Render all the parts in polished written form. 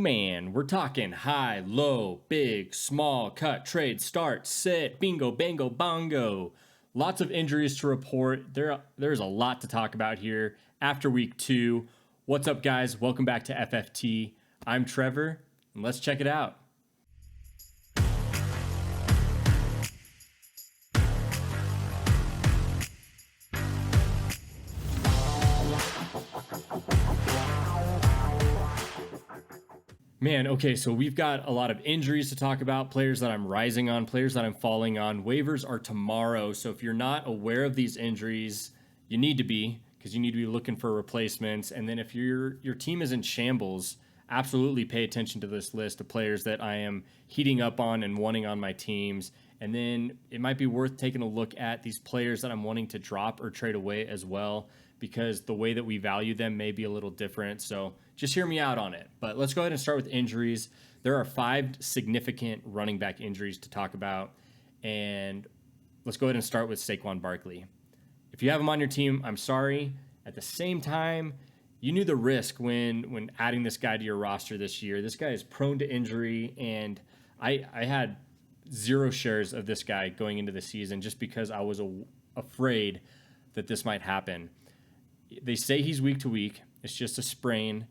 Man, we're talking high, low, big, small, cut, trade, start, sit, bingo, bango, bongo. Lots of injuries to report. There's a lot to talk about here after week 2. What's up, guys? Welcome back to FFT. I'm Trevor, and let's check it out. Man, okay, so we've got a lot of injuries to talk about, players that I'm rising on, players that I'm falling on. Waivers are tomorrow, so if you're not aware of these injuries, you need to be, because you need to be looking for replacements. And then if your team is in shambles, absolutely pay attention to this list of players that I am heating up on and wanting on my teams. And then it might be worth taking a look at these players that I'm wanting to drop or trade away as well, because the way that we value them may be a little different. So just hear me out on it. But let's go ahead and start with injuries. There are 5 significant running back injuries to talk about. And let's go ahead and start with Saquon Barkley. If you have him on your team, I'm sorry. At the same time, you knew the risk when adding this guy to your roster this year. This guy is prone to injury, and I had 0 shares of this guy going into the season just because I was afraid that this might happen. They say he's week to week. It's just a sprain.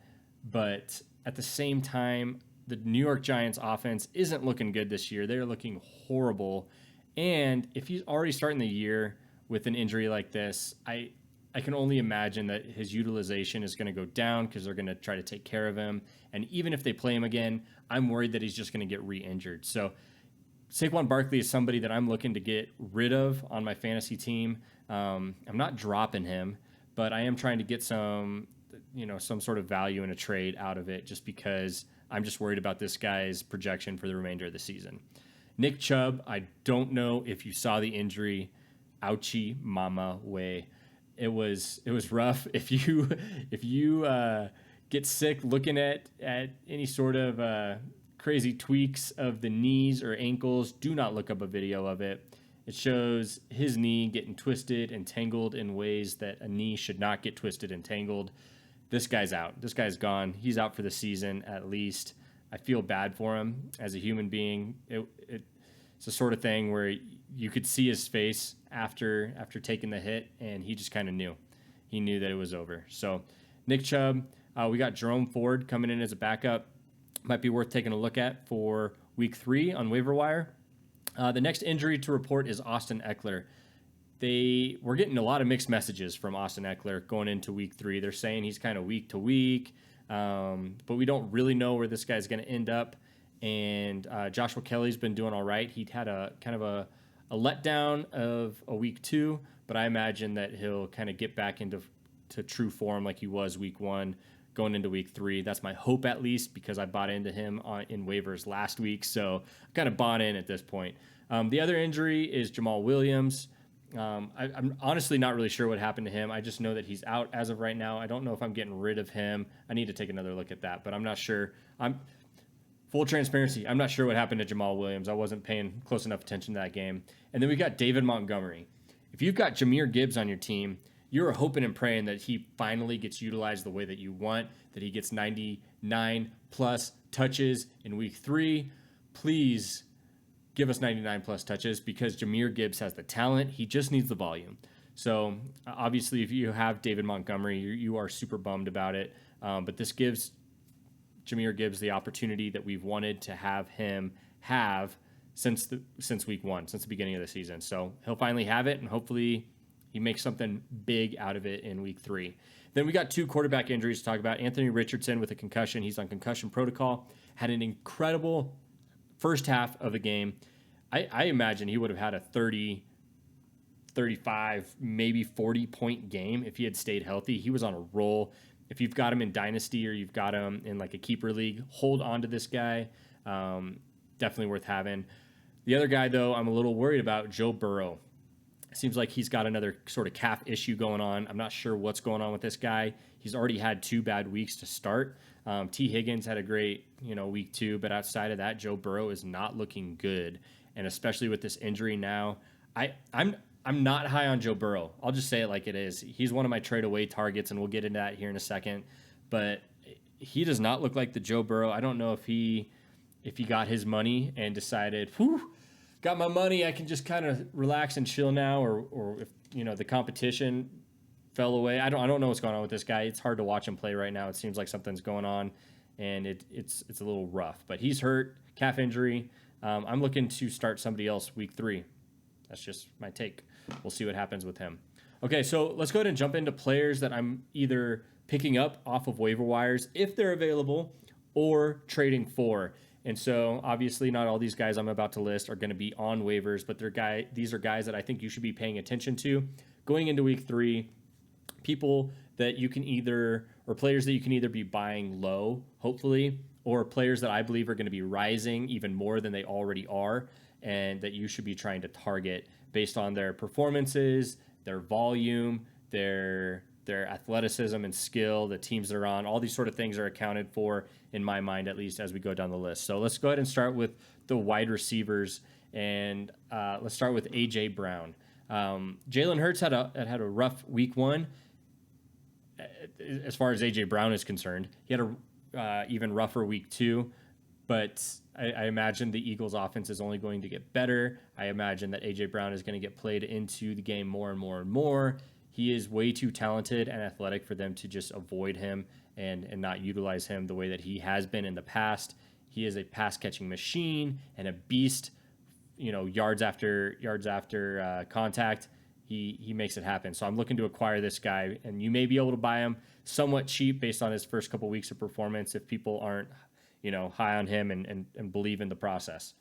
But at the same time, the New York Giants offense isn't looking good this year. They're looking horrible. And if he's already starting the year with an injury like this, I can only imagine that his utilization is going to go down because they're going to try to take care of him. And even if they play him again, I'm worried that he's just going to get re-injured. So Saquon Barkley is somebody that I'm looking to get rid of on my fantasy team. I'm not dropping him, but I am trying to get some sort of value in a trade out of it, just because I'm just worried about this guy's projection for the remainder of the season. Nick Chubb, I don't know if you saw the injury. Ouchie mama way. It was rough. If you get sick looking at any sort of crazy tweaks of the knees or ankles, do not look up a video of it. It shows his knee getting twisted and tangled in ways that a knee should not get twisted and tangled. This guy's out. This guy's gone. He's out for the season at least. I feel bad for him as a human being. It's the sort of thing where you could see his face after taking the hit, and he just kind of knew. He knew that it was over. So Nick Chubb, we got Jerome Ford coming in as a backup. Might be worth taking a look at for week 3 on waiver wire. The next injury to report is Austin Eckler. We're getting a lot of mixed messages from Austin Eckler going into week 3. They're saying he's kind of week to week, but we don't really know where this guy's going to end up. And Joshua Kelly's been doing all right. He'd had a kind of a letdown of a week 2, but I imagine that he'll kind of get back into true form like he was week 1 going into week 3. That's my hope, at least, because I bought into him in waivers last week. So I kind of bought in at this point. The other injury is Jamal Williams. I'm honestly not really sure what happened to him. I just know that he's out as of right now. I don't know if I'm getting rid of him. I need to take another look at that, but I'm not sure. Full transparency, I'm not sure what happened to Jamal Williams. I wasn't paying close enough attention to that game. And then we got David Montgomery. If you've got Jahmyr Gibbs on your team, you're hoping and praying that he finally gets utilized the way that you want, that he gets 99 plus touches in week 3. Please give us 99 plus touches, because Jahmyr Gibbs has the talent. He just needs the volume. So obviously, if you have David Montgomery, you are super bummed about it. But this gives Jahmyr Gibbs the opportunity that we've wanted to have him have since week 1, since the beginning of the season. So he'll finally have it, and hopefully he makes something big out of it in week 3. Then we got 2 quarterback injuries to talk about. Anthony Richardson with a concussion. He's on concussion protocol. Had an incredible first half of the game. I imagine he would have had a 30, 35, maybe 40-point game if he had stayed healthy. He was on a roll. If you've got him in Dynasty or you've got him in like a keeper league, hold on to this guy. Definitely worth having. The other guy, though, I'm a little worried about, Joe Burrow. Seems like he's got another sort of calf issue going on. I'm not sure what's going on with this guy. He's already had 2 bad weeks to start. T. Higgins had a great, week 2, but outside of that, Joe Burrow is not looking good. And especially with this injury now, I'm not high on Joe Burrow. I'll just say it like it is. He's one of my trade away targets, and we'll get into that here in a second. But he does not look like the Joe Burrow. I don't know if he got his money and decided, whew, got my money, I can just kind of relax and chill now, or if the competition fell away. I don't know what's going on with this guy. It's hard to watch him play right now. It seems like something's going on, and it's a little rough. But he's hurt, calf injury. I'm looking to start somebody else week 3. That's just my take. We'll see what happens with him. Okay, so let's go ahead and jump into players that I'm either picking up off of waiver wires if they're available, or trading for. And so obviously not all these guys I'm about to list are going to be on waivers, but these are guys that I think you should be paying attention to going into week 3. People that you can either, or players that you can either be buying low, hopefully, or players that I believe are going to be rising even more than they already are, and that you should be trying to target based on their performances, their volume, their athleticism and skill, the teams they're on. All these sort of things are accounted for in my mind, at least as we go down the list. So let's go ahead and start with the wide receivers, and let's start with AJ Brown. Jalen Hurts had a rough week 1 as far as AJ Brown is concerned. He had a even rougher week 2, but I imagine the Eagles' offense is only going to get better. I imagine that AJ Brown is going to get played into the game more and more and more. He is way too talented and athletic for them to just avoid him and not utilize him the way that he has been in the past. He is a pass-catching machine and a beast. Yards after contact, he makes it happen. So I'm looking to acquire this guy, and you may be able to buy him somewhat cheap based on his first couple weeks of performance if people aren't high on him and believe in the process.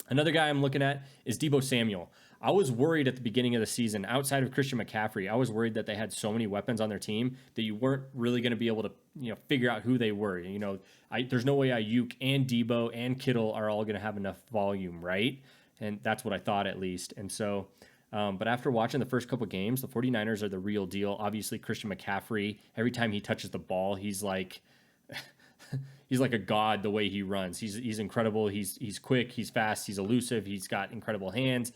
Another guy I'm looking at is Deebo Samuel. I was worried at the beginning of the season, outside of Christian McCaffrey, I was worried that they had so many weapons on their team that you weren't really going to be able to figure out who they were. There's no way Ayuk and Deebo and Kittle are all going to have enough volume, right? And that's what I thought, at least. And so, but after watching the first couple games, the 49ers are the real deal. Obviously, Christian McCaffrey, every time he touches the ball, he's like he's like a god the way he runs. He's incredible. He's quick. He's fast. He's elusive. He's got incredible hands.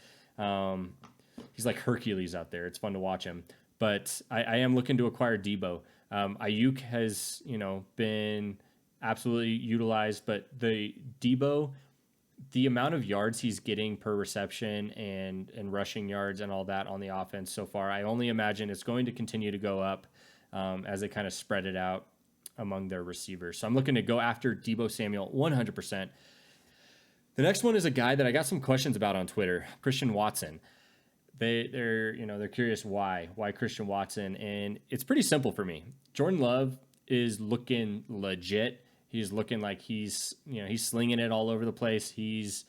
He's like Hercules out there. It's fun to watch him. But I am looking to acquire Deebo. Ayuk has been absolutely utilized, but the Deebo, the amount of yards he's getting per reception and rushing yards and all that on the offense so far, I only imagine it's going to continue to go up as they kind of spread it out among their receivers. So I'm looking to go after Deebo Samuel 100%. The next one is a guy that I got some questions about on Twitter, Christian Watson. They're curious why Christian Watson, and it's pretty simple for me. Jordan Love is looking legit. He's looking like he's slinging it all over the place. He's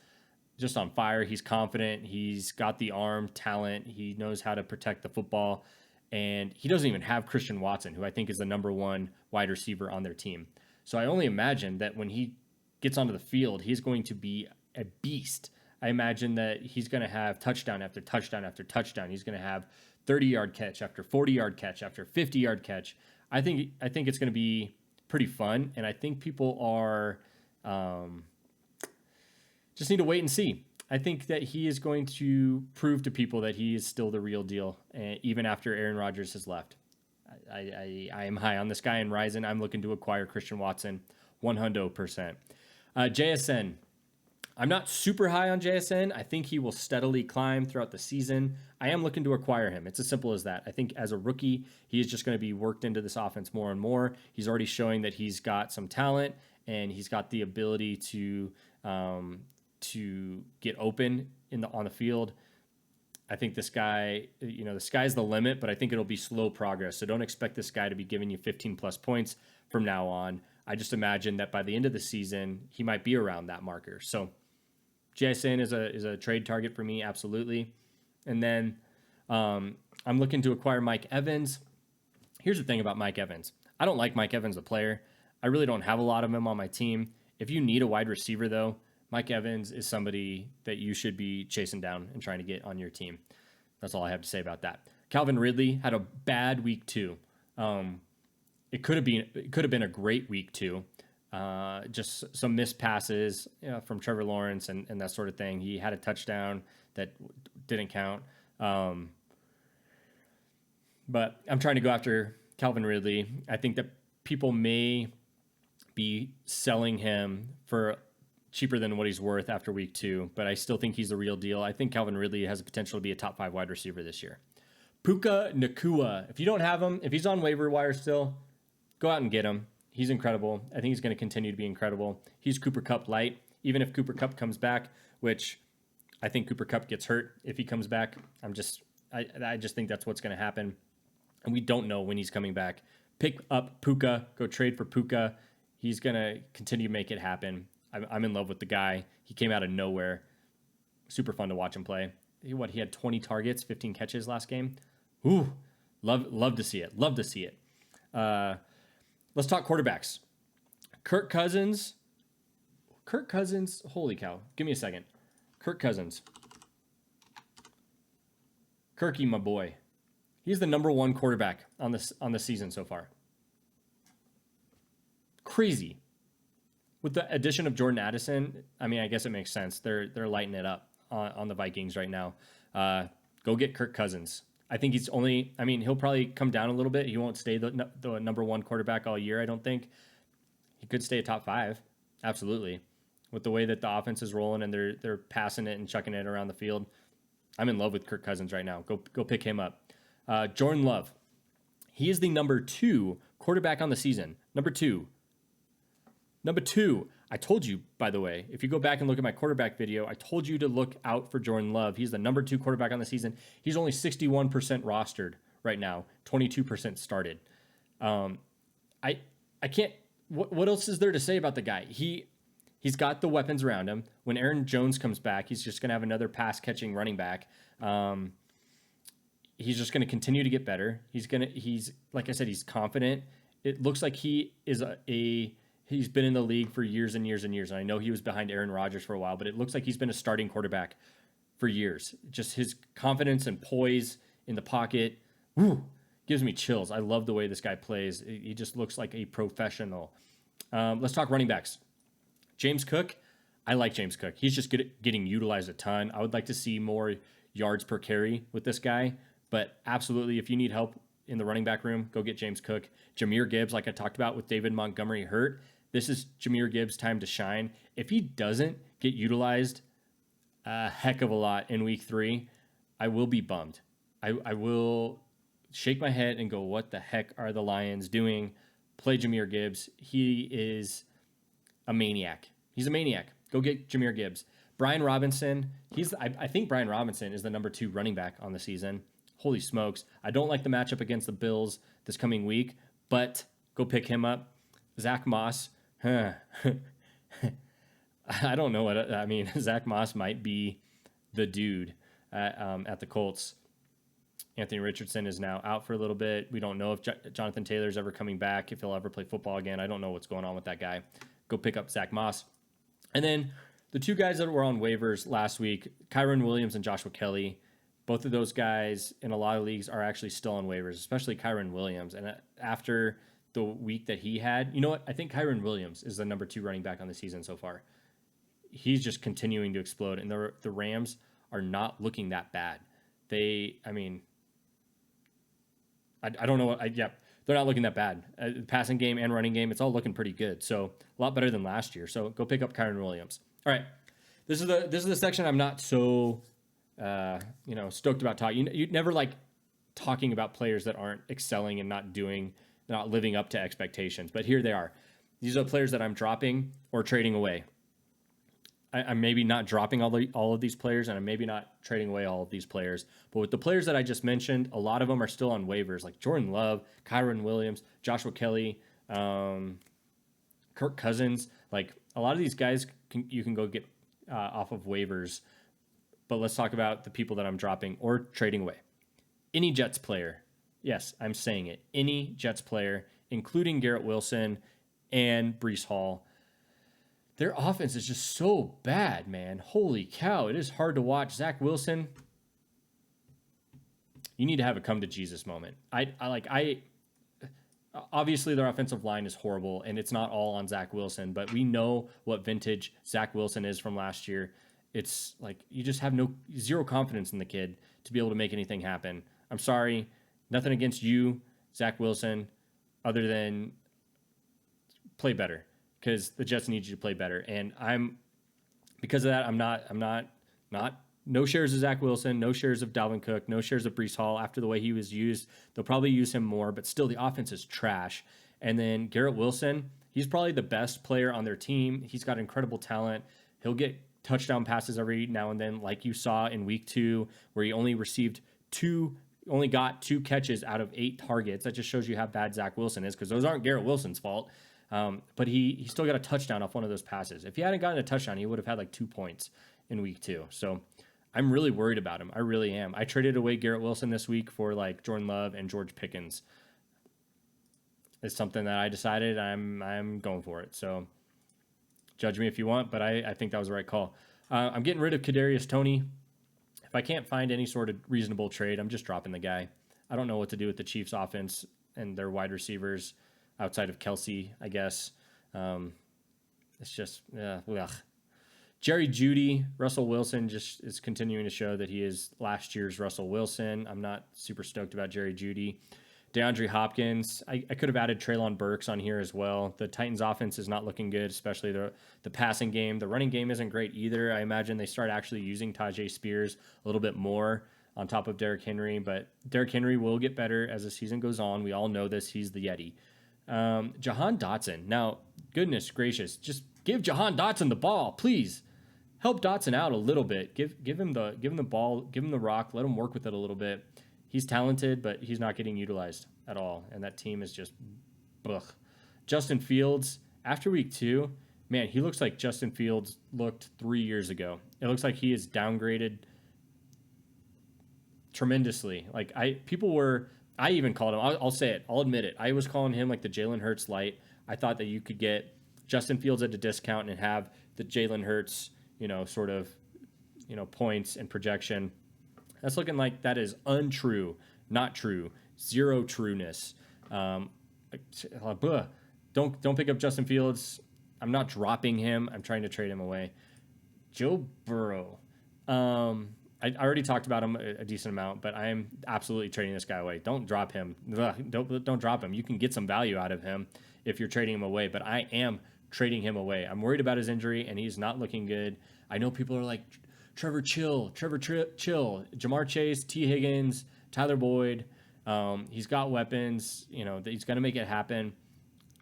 just on fire. He's confident. He's got the arm talent. He knows how to protect the football. And he doesn't even have Christian Watson, who I think is the number 1 wide receiver on their team. So I only imagine that when he gets onto the field, he's going to be a beast. I imagine that he's going to have touchdown after touchdown after touchdown. He's going to have 30-yard catch after 40-yard catch after 50-yard catch. I think it's going to be pretty fun, and I think people are just need to wait and see. I think that he is going to prove to people that he is still the real deal, even after Aaron Rodgers has left. I am high on this guy in Ryzen. I'm looking to acquire Christian Watson 100%. JSN. I'm not super high on JSN. I think he will steadily climb throughout the season. I am looking to acquire him. It's as simple as that. I think as a rookie, he is just going to be worked into this offense more and more. He's already showing that he's got some talent and he's got the ability to get open on the field. I think this guy, the sky's the limit, but I think it'll be slow progress. So don't expect this guy to be giving you 15 plus points from now on. I just imagine that by the end of the season, he might be around that marker. So JSN is a trade target for me, absolutely. And then I'm looking to acquire Mike Evans. Here's the thing about Mike Evans. I don't like Mike Evans, the player. I really don't have a lot of him on my team. If you need a wide receiver, though, Mike Evans is somebody that you should be chasing down and trying to get on your team. That's all I have to say about that. Calvin Ridley had a bad week 2. It could have been a great week 2. Just some missed passes from Trevor Lawrence and that sort of thing. He had a touchdown that didn't count. But I'm trying to go after Calvin Ridley. I think that people may be selling him for cheaper than what he's worth after week 2, but I still think he's the real deal. I think Calvin Ridley has the potential to be a top 5 wide receiver this year. Puka Nacua. If you don't have him, if he's on waiver wire still, go out and get him. He's incredible. I think he's going to continue to be incredible. He's Cooper Kupp light. Even if Cooper Kupp comes back, which I think Cooper Kupp gets hurt if he comes back. I just think that's what's going to happen. And we don't know when he's coming back. Pick up Puka. Go trade for Puka. He's going to continue to make it happen. I'm in love with the guy. He came out of nowhere. Super fun to watch him play. He had 20 targets, 15 catches last game. Ooh, love to see it. Love to see it. Let's talk quarterbacks. Kirk Cousins. Holy cow. Give me a second. Kirk Cousins. Kirky, my boy. He's the number 1 quarterback on the season so far. Crazy. With the addition of Jordan Addison, I mean, I guess it makes sense. They're lighting it up on the Vikings right now. Go get Kirk Cousins. I think he'll probably come down a little bit. He won't stay the number 1 quarterback all year, I don't think. He could stay a top 5. Absolutely. With the way that the offense is rolling and they're passing it and chucking it around the field. I'm in love with Kirk Cousins right now. Go pick him up. Jordan Love. He is the number 2 quarterback on the season. Number 2. I told you, by the way, if you go back and look at my quarterback video, I told you to look out for Jordan Love. He's the number 2 quarterback on the season. He's only 61% rostered right now, 22% started. I can't. What else is there to say about the guy? He's got the weapons around him. When Aaron Jones comes back, he's just gonna have another pass catching running back. He's just gonna continue to get better. He's like I said, he's confident. It looks like he is he's been in the league for years and years and years. And I know he was behind Aaron Rodgers for a while, but it looks like he's been a starting quarterback for years. Just his confidence and poise in the pocket, gives me chills. I love the way this guy plays. He just looks like a professional. Let's talk running backs. James Cook. I like James Cook. He's just getting utilized a ton. I would like to see more yards per carry with this guy, but absolutely, if you need help in the running back room, go get James Cook. Jahmyr Gibbs, like I talked about with David Montgomery hurt, this is Jahmyr Gibbs' time to shine. If he doesn't get utilized a heck of a lot in week 3, I will be bummed. I will shake my head and go, what the heck are the Lions doing? Play Jahmyr Gibbs. He is a maniac. He's a maniac. Go get Jahmyr Gibbs. Brian Robinson, I think Brian Robinson is the number 2 running back on the season. Holy smokes. I don't like the matchup against the Bills this coming week, but go pick him up. Zach Moss. I don't know Zach Moss might be the dude at the Colts. Anthony Richardson is now out for a little bit. We don't know if Jonathan Taylor's ever coming back, if he'll ever play football again. I don't know what's going on with that guy. Go pick up Zach Moss. And then the 2 guys that were on waivers last week, Kyron Williams and Joshua Kelly, both of those guys in a lot of leagues are actually still on waivers, especially Kyron Williams. And after the week that he had, you know what? I think Kyron Williams is the number 2 running back on the season so far. He's just continuing to explode, and the Rams are not looking that bad. I don't know. They're not looking that bad. Passing game and running game, it's all looking pretty good. So a lot better than last year. So go pick up Kyron Williams. All right, this is the section I'm not so stoked about talking. You never like talking about players that aren't excelling and not living up to expectations. But here they are. These are players that I'm dropping or trading away. I'm maybe not dropping all of these players, and I'm maybe not trading away all of these players. But with the players that I just mentioned, a lot of them are still on waivers, like Jordan Love, Kyron Williams, Joshua Kelly, Kirk Cousins. Like a lot of these guys, you can go get off of waivers. But let's talk about the people that I'm dropping or trading away. Any Jets player. Yes, I'm saying it. Any Jets player, including Garrett Wilson and Breece Hall. Their offense is just so bad, man. Holy cow. It is hard to watch. Zach Wilson, you need to have a come to Jesus moment. Obviously their offensive line is horrible, and it's not all on Zach Wilson, but we know what vintage Zach Wilson is from last year. It's like you just have zero confidence in the kid to be able to make anything happen. I'm sorry. Nothing against you, Zach Wilson, other than play better. because the Jets need you to play better. And because of that, I'm not no shares of Zach Wilson, no shares of Dalvin Cook, no shares of Breece Hall. After the way he was used, they'll probably use him more, but still the offense is trash. And then Garrett Wilson, he's probably the best player on their team. He's got incredible talent. He'll get touchdown passes every now and then, like you saw in week 2, where he only got 2 catches out of 8 targets. That just shows you how bad Zach Wilson is, because those aren't Garrett Wilson's fault. But he still got a touchdown off one of those passes. If he hadn't gotten a touchdown, he would have had like 2 points in week 2. So I'm really worried about him. I really am. I traded away Garrett Wilson this week for like Jordan Love and George Pickens. It's something that I decided I'm going for it. So judge me if you want, but I think that was the right call. I'm getting rid of Kadarius Toney. If I can't find any sort of reasonable trade, I'm just dropping the guy. I don't know what to do with the Chiefs offense and their wide receivers outside of Kelsey, I guess. It's just, ugh. Jerry Jeudy, Russell Wilson just is continuing to show that he is last year's Russell Wilson. I'm not super stoked about Jerry Jeudy. DeAndre Hopkins, I could have added Treylon Burks on here as well. The Titans offense is not looking good, especially the passing game. The running game isn't great either. I imagine they start actually using Tajay Spears a little bit more on top of Derrick Henry, but Derrick Henry will get better as the season goes on. We all know this. He's the Yeti. Jahan Dotson. Now, goodness gracious, just give Jahan Dotson the ball, please. Help Dotson out a little bit. Give him the ball, give him the rock, let him work with it a little bit. He's talented, but he's not getting utilized at all, and that team is just ugh. Justin Fields, after week 2, man, he looks like Justin Fields looked 3 years ago. It looks like he is downgraded tremendously. Like I even called him. I'll say it. I'll admit it. I was calling him like the Jalen Hurts light. I thought that you could get Justin Fields at a discount and have the Jalen Hurts, sort of, points and projection. That's looking like that is untrue, not true, zero trueness. Don't pick up Justin Fields. I'm not dropping him. I'm trying to trade him away. Joe Burrow. I already talked about him a decent amount, but I am absolutely trading this guy away. Don't drop him. Don't drop him. You can get some value out of him if you're trading him away, but I am trading him away. I'm worried about his injury, and he's not looking good. I know people are like, Trevor, chill. Jamar Chase, T. Higgins, Tyler Boyd. He's got weapons. He's going to make it happen.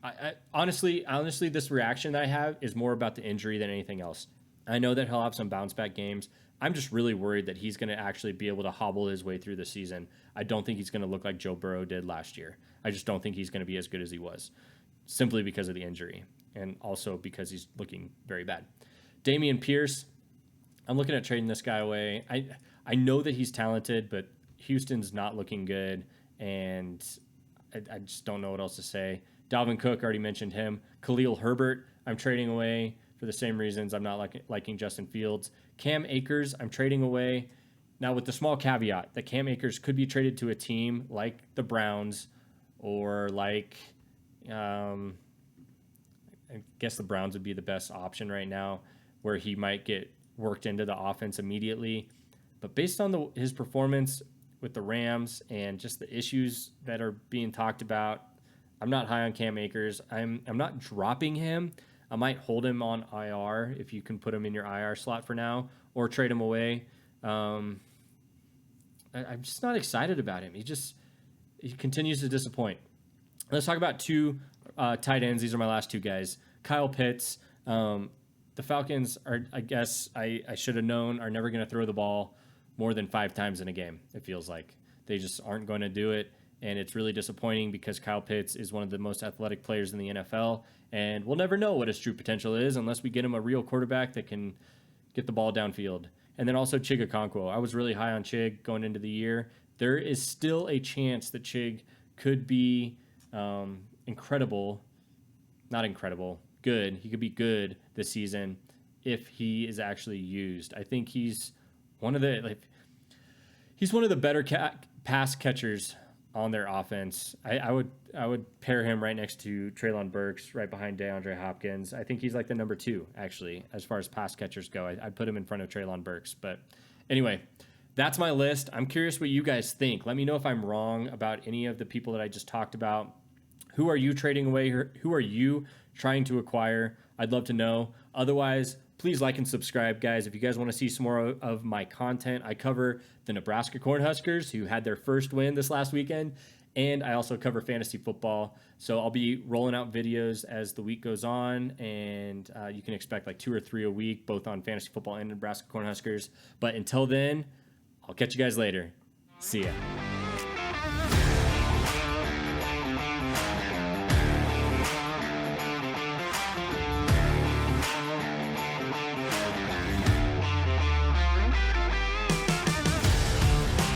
I honestly, this reaction that I have is more about the injury than anything else. I know that he'll have some bounce back games. I'm just really worried that he's going to actually be able to hobble his way through the season. I don't think he's going to look like Joe Burrow did last year. I just don't think he's going to be as good as he was, simply because of the injury and also because he's looking very bad. Dameon Pierce, I'm looking at trading this guy away. I know that he's talented, but Houston's not looking good, and I just don't know what else to say. Dalvin Cook, already mentioned him. Khalil Herbert, I'm trading away for the same reasons I'm not liking Justin Fields. Cam Akers, I'm trading away. Now, with the small caveat that Cam Akers could be traded to a team like the Browns or like, I guess the Browns would be the best option right now, where he might get worked into the offense immediately. But based on his performance with the Rams and just the issues that are being talked about, I'm not high on Cam Akers. I'm not dropping him. I might hold him on IR if you can put him in your IR slot for now, or trade him away. I'm just not excited about him. He continues to disappoint. Let's talk about 2 tight ends. These are my last 2 guys. Kyle Pitts. The Falcons are, I guess I should have known, are never going to throw the ball more than 5 times in a game. It feels like they just aren't going to do it. And it's really disappointing because Kyle Pitts is one of the most athletic players in the NFL, and we'll never know what his true potential is unless we get him a real quarterback that can get the ball downfield. And then also Chig Okonkwo. I was really high on Chig going into the year. There is still a chance that Chig could be good. He could be good this season if he is actually used. I think he's one of the better pass catchers on their offense. I would pair him right next to Treylon Burks, right behind DeAndre Hopkins. I think he's like the number 2, actually, as far as pass catchers go. I'd put him in front of Treylon Burks. But anyway, that's my list. I'm curious what you guys think. Let me know if I'm wrong about any of the people that I just talked about. Who are you trading away? Who are you trying to acquire? I'd love to know. Otherwise, please like and subscribe, guys. If you guys want to see some more of my content, I cover the Nebraska Cornhuskers, who had their first win this last weekend, and I also cover fantasy football. So I'll be rolling out videos as the week goes on, and you can expect like 2 or 3 a week, both on fantasy football and Nebraska Cornhuskers. But until then, I'll catch you guys later. See ya.